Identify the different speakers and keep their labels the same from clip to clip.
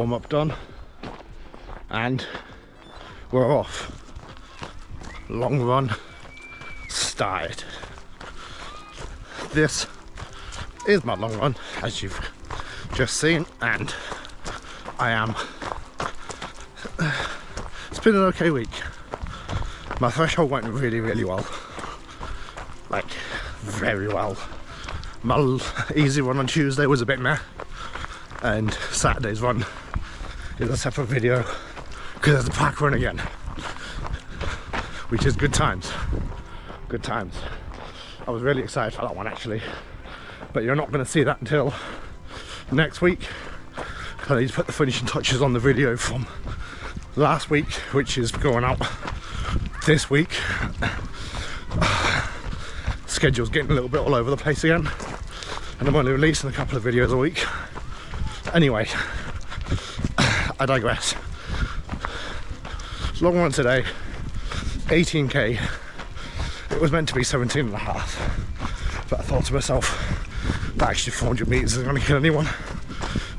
Speaker 1: warm-up done, and we're off. Long run started. This is my long run, as you've just seen, and I am. It's been an okay week. My threshold went really well, like very well. My easy run on Tuesday was a bit meh, and Saturday's run is a separate video because there's a park run again, which is good times. Good times. I was really excited for that one actually, but you're not going to see that until next week. I need to put the finishing touches on the video from last week, which is going out this week. Schedule's getting a little bit all over the place again, and I'm only releasing a couple of videos a week. Anyway, I digress. Long run today, 18k. It was meant to be 17 and a half, but I thought to myself that actually 400 meters isn't going to kill anyone.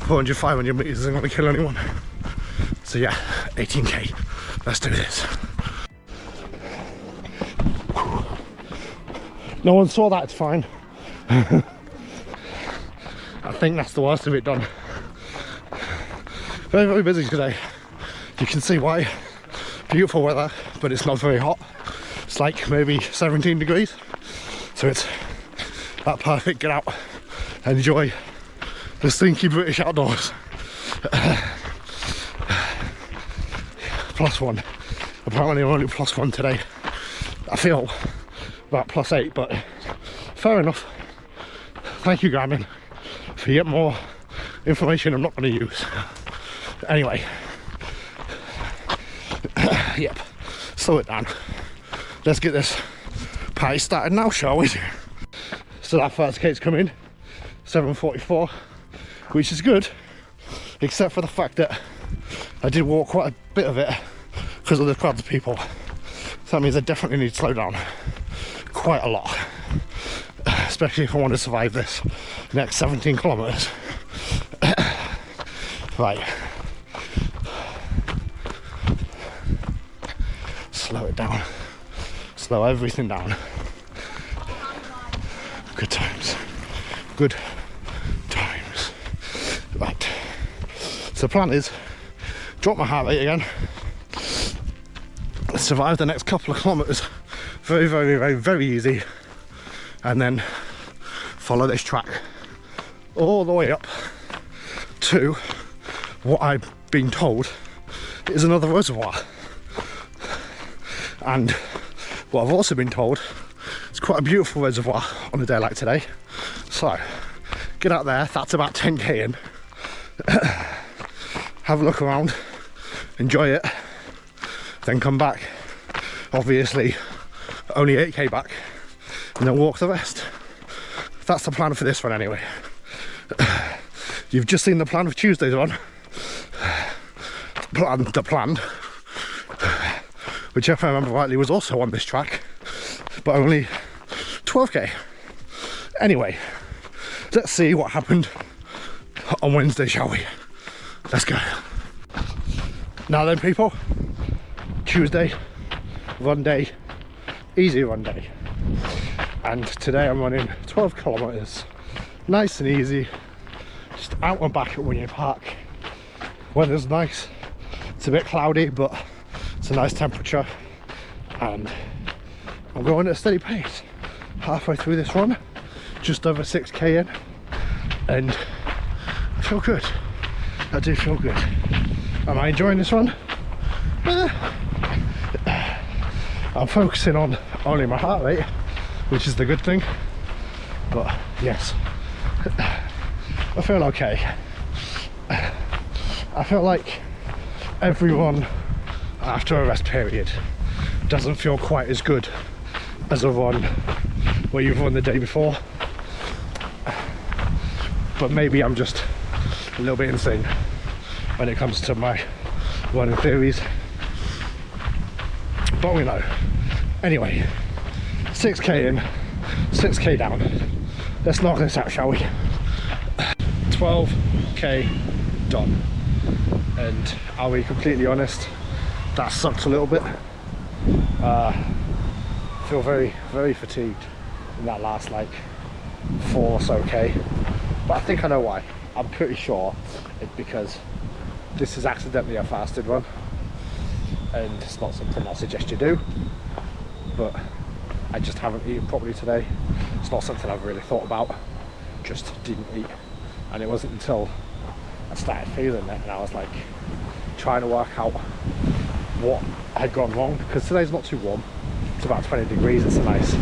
Speaker 1: 400, 500 meters isn't going to kill anyone. So yeah, 18k. Let's do this. No one saw that, it's fine. I think that's the worst of it done. Very busy today. You can see why. Beautiful weather, but it's not very hot. It's like maybe 17 degrees. So it's that perfect, get out and enjoy the stinky British outdoors. +1. Apparently I'm only +1 today. I feel about +8, but fair enough. Thank you, Garmin, for yet more information I'm not going to use. Anyway, yep, slow it down. Let's get this party started now, shall we? So that first kate's come in, 7:44, which is good, except for the fact that I did walk quite a bit of it because of the crowds of people. So that means I definitely need to slow down quite a lot, especially if I want to survive this next 17 kilometers. Right, slow it down, slow everything down. Good times, good times. Right, so the plan is drop my heart rate again, survive the next couple of kilometers very easy, and then follow this track all the way up to what I've been told is another reservoir. And what I've also been told is quite a beautiful reservoir on a day like today. So get out there, that's about 10k in, have a look around, enjoy it, then come back, obviously only 8k back, and then walk the rest. That's the plan for this one anyway. You've just seen the plan for Tuesday's run. The plan, which if I remember rightly was also on this track, but only 12k. Anyway, let's see what happened on Wednesday, shall we? Let's go. Now then, people, Tuesday, run day, easy run day, and today I'm running 12 kilometers, nice and easy, just out and back at Wynyard Park. Weather's nice, it's a bit cloudy, but it's a nice temperature, and I'm going at a steady pace. Halfway through this run, just over 6k in, and I feel good. I do feel good. Am I enjoying this run? I'm focusing on only my heart rate, which is the good thing, but yes, I feel okay. I feel like every run after a rest period doesn't feel quite as good as a run where you've run the day before, but maybe I'm just a little bit insane when it comes to my running theories, but we know. Anyway, 6k in, 6k down. Let's knock this out, shall we? 12k done. and I'll be completely honest, that sucked a little bit. Feel very fatigued in that last like 4 or so K, but I think I know why. I'm pretty sure it's because this is accidentally a fasted run, and it's not something I suggest you do, but I just haven't eaten properly today. It's not something I've really thought about, just didn't eat. And it wasn't until I started feeling it and I was like trying to work out what had gone wrong, because today's not too warm, it's about 20 degrees, it's a nice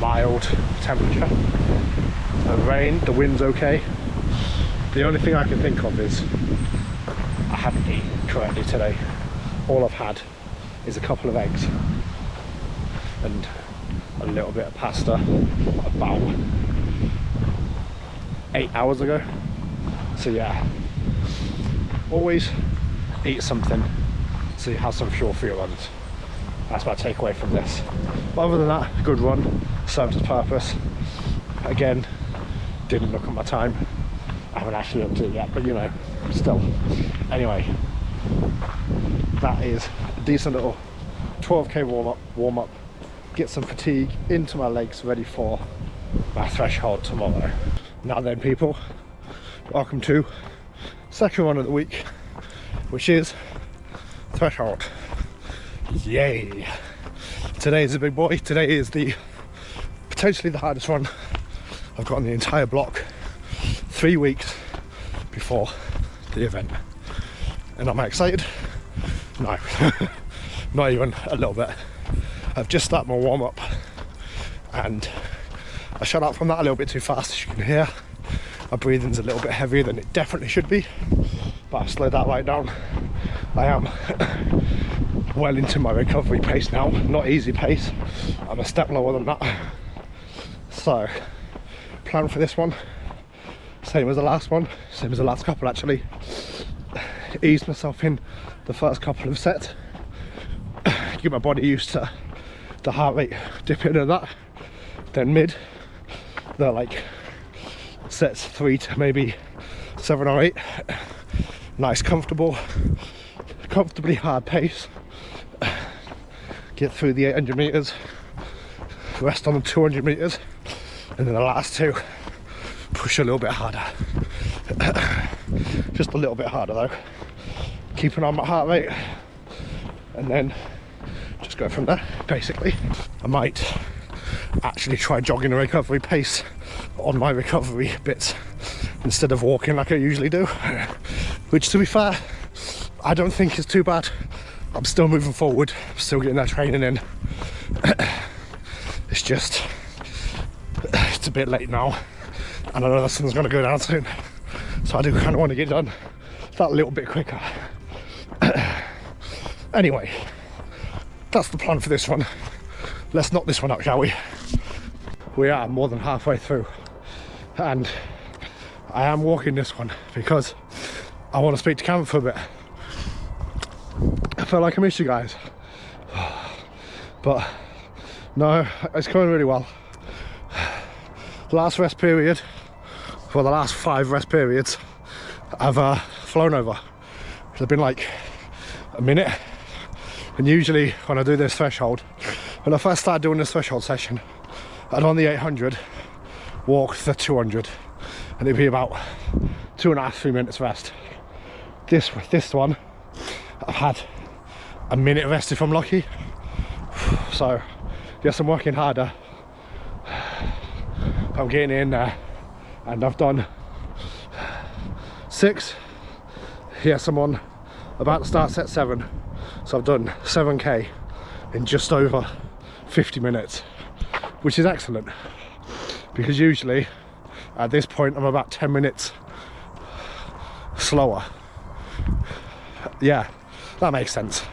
Speaker 1: mild temperature. The wind's okay. The only thing I can think of is I haven't eaten correctly today. All I've had is a couple of eggs and a little bit of pasta about 8 hours ago. So yeah, always eat something so you have some fuel for your runs. That's my takeaway from this. But other than that, good run, served its purpose. Again, didn't look at my time. I haven't actually looked at it yet, but you know, still. Anyway, that is a decent little 12k warm up. Get some fatigue into my legs, ready for my threshold tomorrow. Now then, people, welcome to second run of the week, which is threshold. Yay! Today is a big boy. Today is potentially the hardest run I've got on the entire block. 3 weeks before the event, and am I excited? No, not even a little bit. I've just started my warm up and I shut out from that a little bit too fast, as you can hear. My breathing's a little bit heavier than it definitely should be, but I've slowed that right down. I am well into my recovery pace now, not easy pace. I'm a step lower than that. So, plan for this one, same as the last one, same as the last couple actually. Ease myself in the first couple of sets, get my body used to the heart rate dipping and that. Then mid, they're like sets 3 to maybe 7 or 8. Nice, comfortably hard pace. Get through the 800 meters, rest on the 200 meters, and then the last 2 push a little bit harder. Just a little bit harder though, keeping on my heart rate, and then just go from there basically. I might actually try jogging a recovery pace on my recovery bits instead of walking like I usually do, which to be fair I don't think is too bad. I'm still moving forward, still getting that training in. It's just, it's a bit late now and I know the sun's going to go down soon, so I do kind of want to get done that little bit quicker. Anyway, that's the plan for this one. Let's knock this one out, shall we? We are more than halfway through and I am walking this one because I want to speak to Cam for a bit. I felt like I missed you guys, but no, it's going really well. Last rest period, for the last 5 rest periods, I've flown over. It's been like a minute, and usually when I do this threshold, when I first started doing this threshold session, I'd on the 800 walk the 200, and it'd be about 2.5-3 minutes rest. This one, I've had a minute rest if I'm lucky. So yes, I'm working harder. I'm getting in there, and I've done 6. Yes, I'm on about to start set 7, so I've done 7k in just over 50 minutes, which is excellent, because usually at this point I'm about 10 minutes slower. Yeah, that makes sense.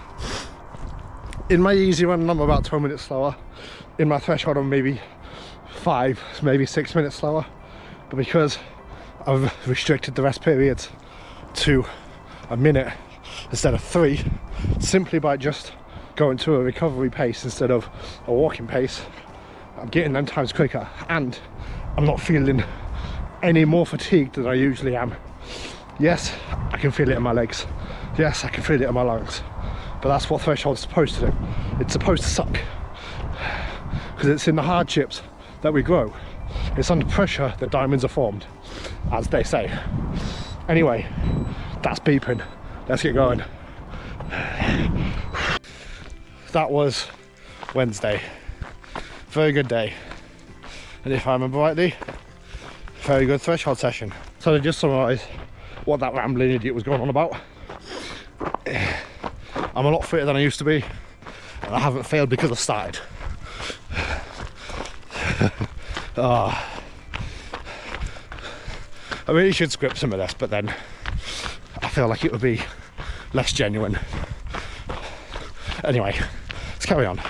Speaker 1: In my easy run I'm about 12 minutes slower. In my threshold I'm maybe 5, maybe 6 minutes slower, but because I've restricted the rest periods to a minute instead of 3, simply by just going to a recovery pace instead of a walking pace, I'm getting them times quicker, and I'm not feeling any more fatigued than I usually am. Yes, I can feel it in my legs. Yes, I can feel it in my lungs. But that's what threshold's supposed to do. It's supposed to suck. Because it's in the hardships that we grow. It's under pressure that diamonds are formed, as they say. Anyway, that's beeping. Let's get going. That was Wednesday. Very good day. And if I remember rightly, very good threshold session. So to just summarise what that rambling idiot was going on about. I'm a lot fitter than I used to be, and I haven't failed because I started. I really should script some of this, but then I feel like it would be less genuine. Anyway, let's carry on.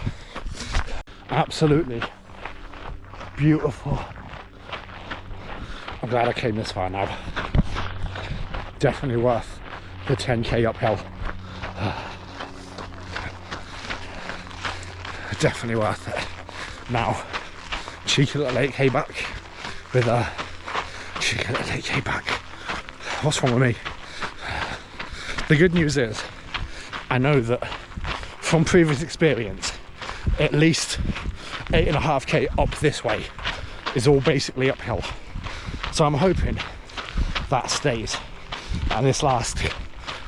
Speaker 1: Absolutely beautiful. I'm glad I came this far now. Definitely worth the 10k uphill. Definitely worth it. Now, cheeky little 8k back with a cheeky little 8k back. What's wrong with me? The good news is, I know that from previous experience, at least 8.5k up this way is all basically uphill. So I'm hoping that stays. And this last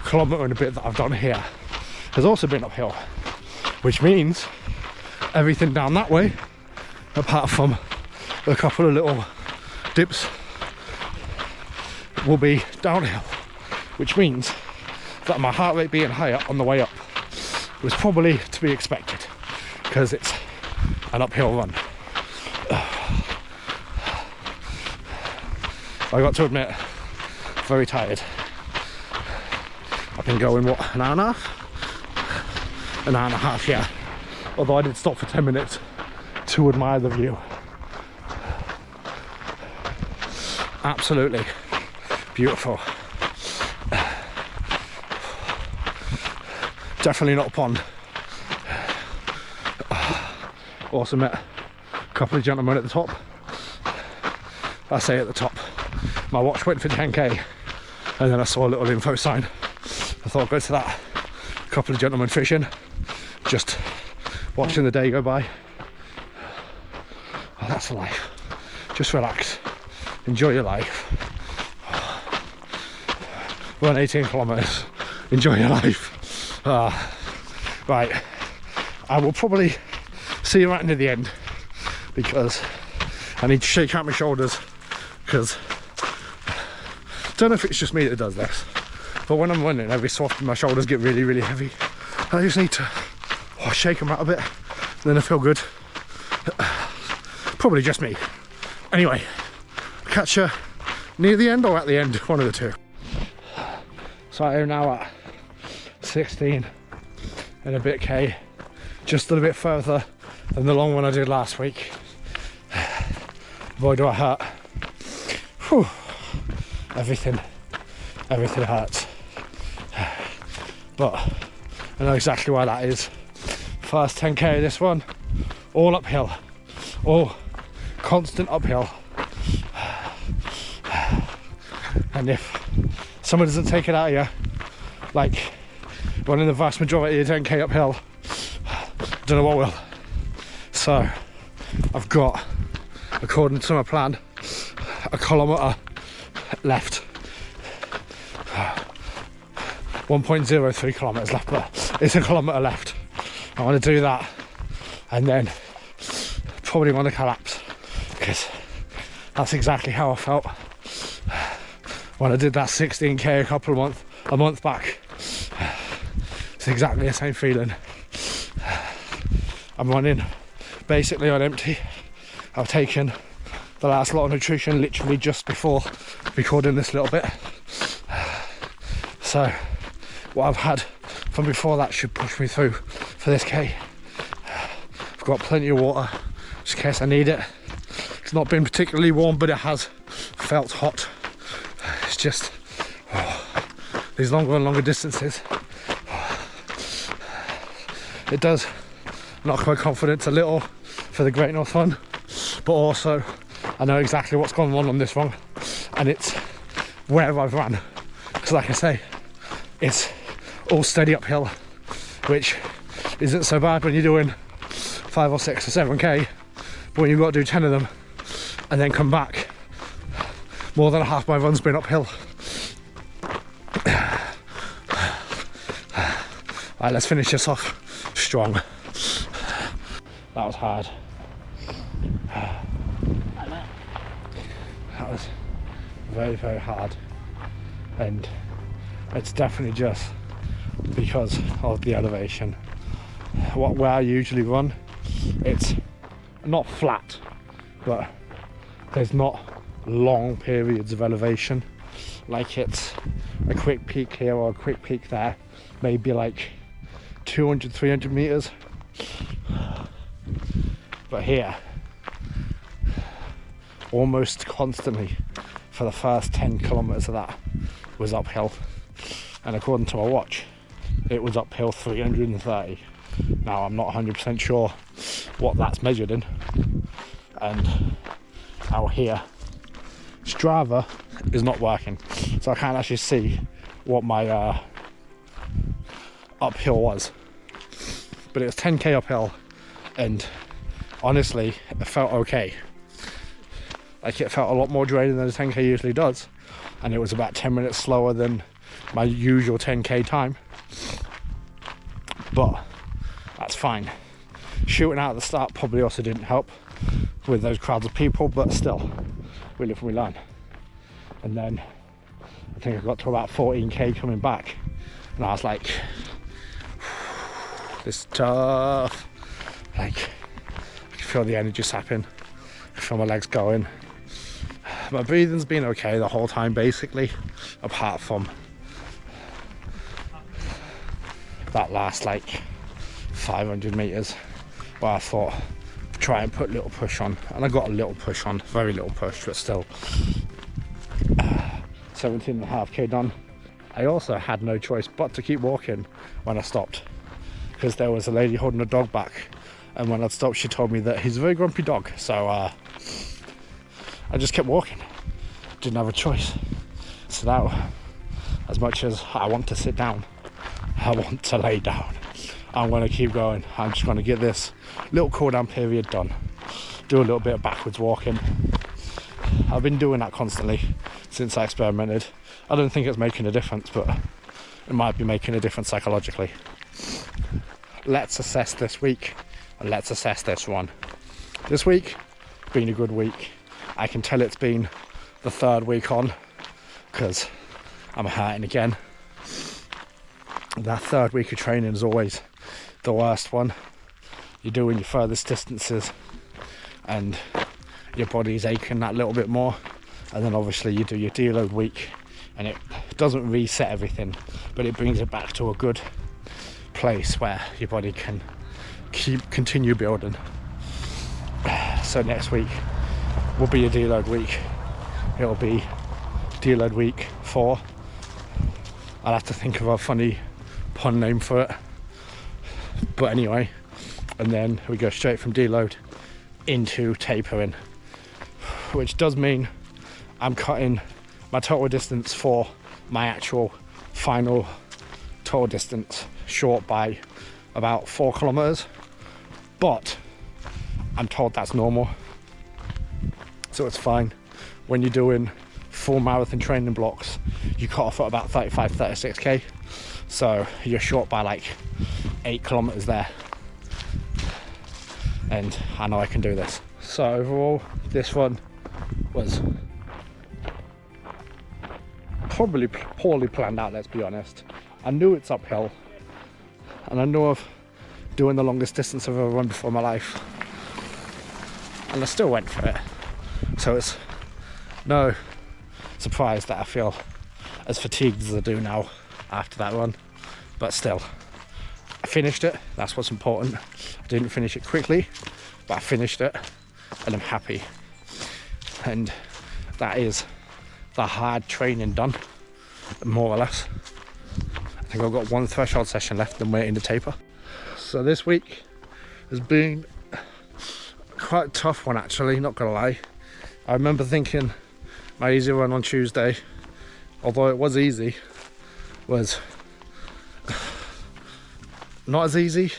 Speaker 1: kilometre and a bit that I've done here has also been uphill, which means everything down that way, apart from a couple of little dips, will be downhill, which means that my heart rate being higher on the way up was probably to be expected, because it's an uphill run. I got to admit, very tired. I've been going, what, an hour and a half? An hour and a half, yeah. Although I did stop for 10 minutes to admire the view. Absolutely beautiful. Definitely not a pond. Also met a couple of gentlemen at the top. I say at the top. My watch went for 10k, and then I saw a little info sign. I thought I'd go to that. A couple of gentlemen fishing, just watching the day go by. Oh, that's life. Just relax, enjoy your life. Run 18 kilometers, enjoy your life. Right, I will probably see you right near the end, because I need to shake out my shoulders, because I don't know if it's just me that does this, but when I'm running, every so often my shoulders get really, really heavy, and I just need to shake them out a bit, and then I feel good. Probably just me. Anyway, catch you near the end or at the end, one of the two. So I am now at 16 and a bit k, just a little bit further than the long one I did last week. Boy, do I hurt. Whew. Everything hurts. But I know exactly why that is. First 10k of this one, all uphill, all constant uphill. And if someone doesn't take it out of you, like running the vast majority of 10k uphill, don't know what will. So I've got, according to my plan, a kilometre left. 1.03 kilometres left, but it's a kilometre left. I want to do that and then probably want to collapse, because that's exactly how I felt when I did that 16k a month back. It's exactly the same feeling. I'm running basically on empty. I've taken the last lot of nutrition literally just before recording this little bit, so what I've had from before that should push me through for this K. I've got plenty of water just in case I need it. It's not been particularly warm, but it has felt hot. It's just these longer and longer distances, it does knock my confidence a little for the Great North Run, but also I know exactly what's gone on this one, and it's where I've run because like I say, it's all steady uphill, which isn't so bad when you're doing 5 or 6 or 7k, but when you've got to do 10 of them and then come back, more than half my run's been uphill. Right, let's finish this off strong. That was hard. That was very, very hard, and it's definitely just because of the elevation. Where I usually run, it's not flat, but there's not long periods of elevation. Like it's a quick peak here or a quick peak there, maybe like 200, 300 meters. But here, almost constantly for the first 10 kilometers of that was uphill, and according to my watch, it was uphill 330. Now I'm not 100% sure what that's measured in, and out here Strava is not working, so I can't actually see what my uphill was, but it was 10k uphill, and honestly it felt okay. Like, it felt a lot more draining than a 10k usually does, and it was about 10 minutes slower than my usual 10k time, but that's fine. Shooting out at the start probably also didn't help with those crowds of people, but still, we live and we learn. And then I think I got to about 14k coming back, and I was like, this is tough. Like, I can feel the energy sapping, I can feel my legs going. My breathing's been okay the whole time basically, apart from that last like 500 meters where I thought try and put a little push on, and I got a little push on, very little push, but still 17.5k done. I also had no choice but to keep walking when I stopped, because there was a lady holding a dog back, and when I stopped she told me that he's a very grumpy dog, so I just kept walking. Didn't have a choice. So now, as much as I want to sit down, I want to lay down. I'm going to keep going. I'm just going to get this little cool down period done. Do a little bit of backwards walking. I've been doing that constantly since I experimented. I don't think it's making a difference, but it might be making a difference psychologically. Let's assess this week, and let's assess this one. This week, been a good week. I can tell it's been the 3rd week on, because I'm hurting again. That 3rd week of training is always the worst one. You're doing your furthest distances and your body's aching that little bit more, and then obviously you do your deload week and it doesn't reset everything, but it brings it back to a good place where your body can continue building. So next week will be a deload week. It'll be deload week 4. I'll have to think of a funny pun name for it, but anyway, and then we go straight from deload into tapering, which does mean I'm cutting my total distance for my actual final total distance short by about 4 kilometers, but I'm told that's normal, so it's fine. When you're doing full marathon training blocks, you cut off at about 35-36k, so you're short by like 8 kilometers there, and I know I can do this. So overall, this one was probably poorly planned out, let's be honest. I knew it's uphill, and I know of doing the longest distance I've ever run before in my life, and I still went for it. So it's no surprise that I feel as fatigued as I do now after that run, but still, I finished it. That's what's important. I didn't finish it quickly, but I finished it, and I'm happy. And that is the hard training done, more or less. I think I've got one threshold session left, then waiting to taper. So this week has been quite a tough one, actually, not gonna lie. I remember thinking my easy run on Tuesday, although it was easy, was not as easy.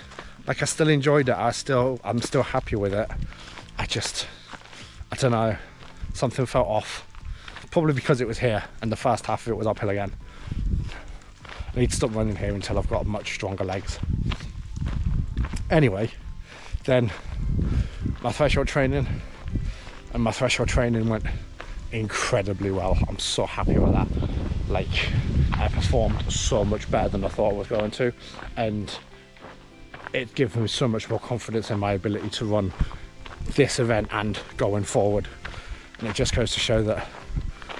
Speaker 1: Like, I still enjoyed it. I'm still happy with it. I don't know, something felt off. Probably because it was here and the first half of it was uphill again. I need to stop running here until I've got much stronger legs. Anyway, then my threshold training went incredibly well. I'm so happy with that. Like, I performed so much better than I thought I was going to, and it gives me so much more confidence in my ability to run this event and going forward. And it just goes to show that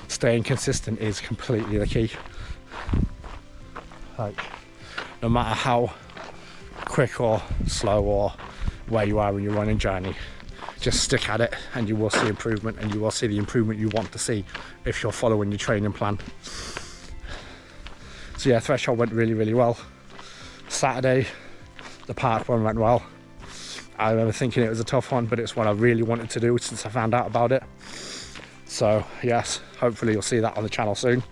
Speaker 1: staying consistent is completely the key. Like, no matter how quick or slow or where you are in your running journey, just stick at it and you will see improvement, and you will see the improvement you want to see if you're following your training plan. So yeah, threshold went really, really well. Saturday, the park one went well. I remember thinking it was a tough one, but it's what I really wanted to do since I found out about it. So yes, hopefully you'll see that on the channel soon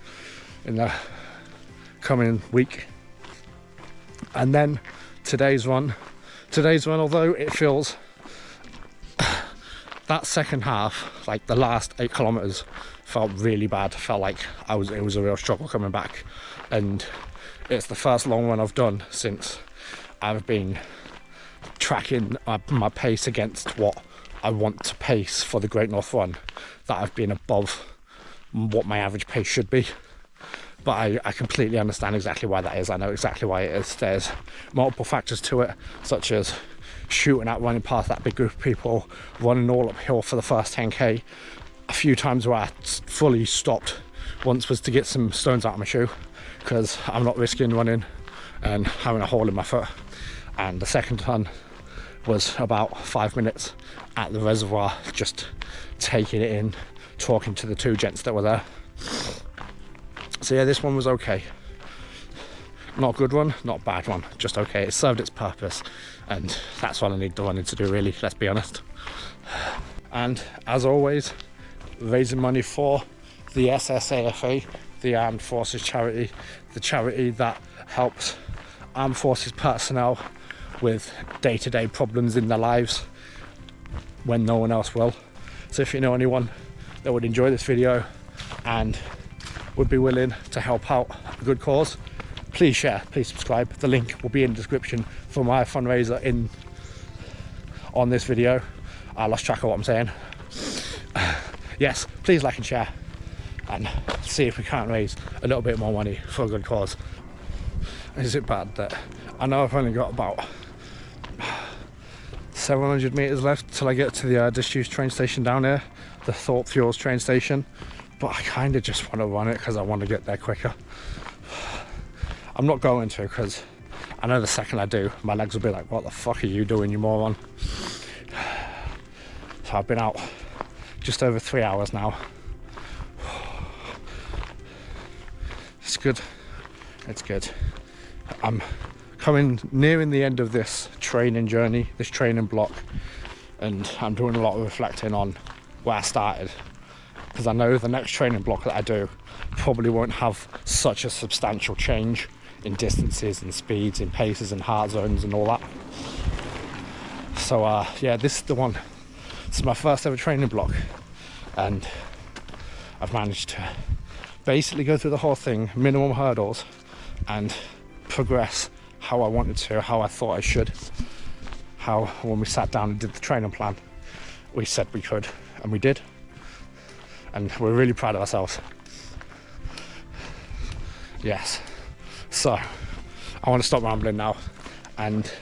Speaker 1: in the coming week. And then today's run, although it feels, that second half, like the last 8 kilometers, felt really bad. Felt like it was a real struggle coming back, and it's the first long run I've done since I've been tracking my pace against what I want to pace for the Great North Run, that I've been above what my average pace should be. But I completely understand exactly why that is. I know exactly why it is. There's multiple factors to it, such as shooting out, running past that big group of people, running all uphill for the first 10k. A few times where I fully stopped once was to get some stones out of my shoe, because I'm not risking running and having a hole in my foot. And the second ton was about 5 minutes at the reservoir, just taking it in, talking to the 2 gents that were there. So yeah, this one was okay. Not a good one, not a bad one, just okay. It served its purpose, and that's what I need the running to do, really, let's be honest. And as always, raising money for the SSAFA, the Armed Forces charity, the charity that helps Armed Forces personnel with day-to-day problems in their lives when no one else will. So if you know anyone that would enjoy this video and would be willing to help out a good cause, please share, please subscribe. The link will be in the description for my fundraiser on this video. I lost track of what I'm saying. Yes, please like and share, and see if we can't raise a little bit more money for a good cause. Is it bad that I know I've only got about 700 meters left till I get to the disused train station down here, the Thorpe Fuels train station, but I kind of just want to run it because I want to get there quicker. I'm not going to, because I know the second I do, my legs will be like, what the fuck are you doing, you moron? So I've been out just over 3 hours now. It's good, it's good. I'm nearing the end of this training journey, this training block, and I'm doing a lot of reflecting on where I started, because I know the next training block that I do probably won't have such a substantial change in distances and speeds and paces and heart zones and all that. So yeah, this is the one. This is my first ever training block, and I've managed to basically go through the whole thing, minimum hurdles, and progress how I wanted to, how I thought I should. How when we sat down and did the training plan, we said we could, and we did. And we're really proud of ourselves. Yes. So I want to stop rambling now, and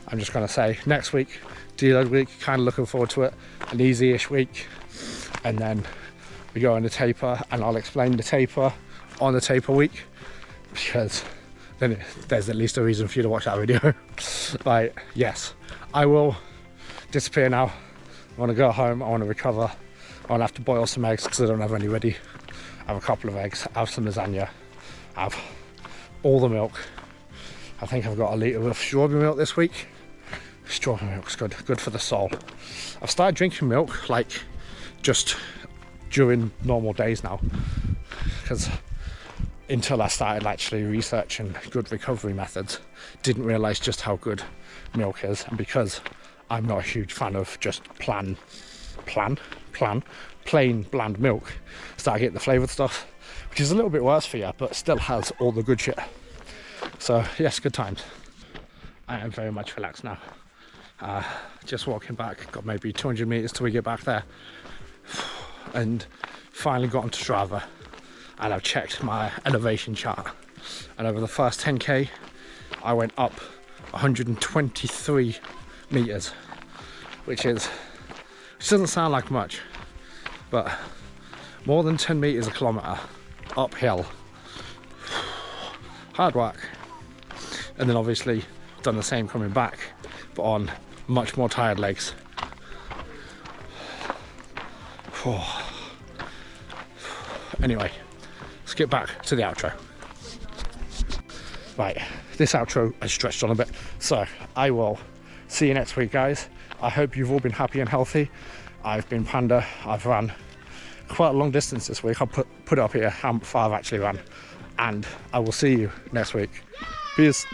Speaker 1: I'm just going to say next week, deload week, kind of looking forward to it, an easy-ish week, and then we go on the taper, and I'll explain the taper on the taper week, because then there's at least a reason for you to watch that video. Like, yes, I will disappear now. I want to go home, I want to recover, I want to have to boil some eggs because I don't have any ready. I have a couple of eggs, I have some lasagna, I have all the milk. I think I've got a litre of strawberry milk this week. Strawberry milk's good for the soul. I've started drinking milk like just during normal days now, because until I started actually researching good recovery methods. Didn't realise just how good milk is, and because I'm not a huge fan of just plain bland milk, started getting the flavoured stuff, which is a little bit worse for you, but still has all the good shit. So yes, good times. I am very much relaxed now. Just walking back, got maybe 200 metres till we get back there, and finally got onto Strava, and I've checked my elevation chart, and over the first 10k I went up 123 metres, which doesn't sound like much, but more than 10 metres a kilometre uphill. Hard work. And then obviously done the same coming back, but on much more tired legs. Anyway, let's get back to the outro. Right, this outro has stretched on a bit, so I will see you next week, guys. I hope you've all been happy and healthy. I've been Panda. I've run quite a long distance this week. I'll put up here how far I've actually run, and I will see you next week. Peace.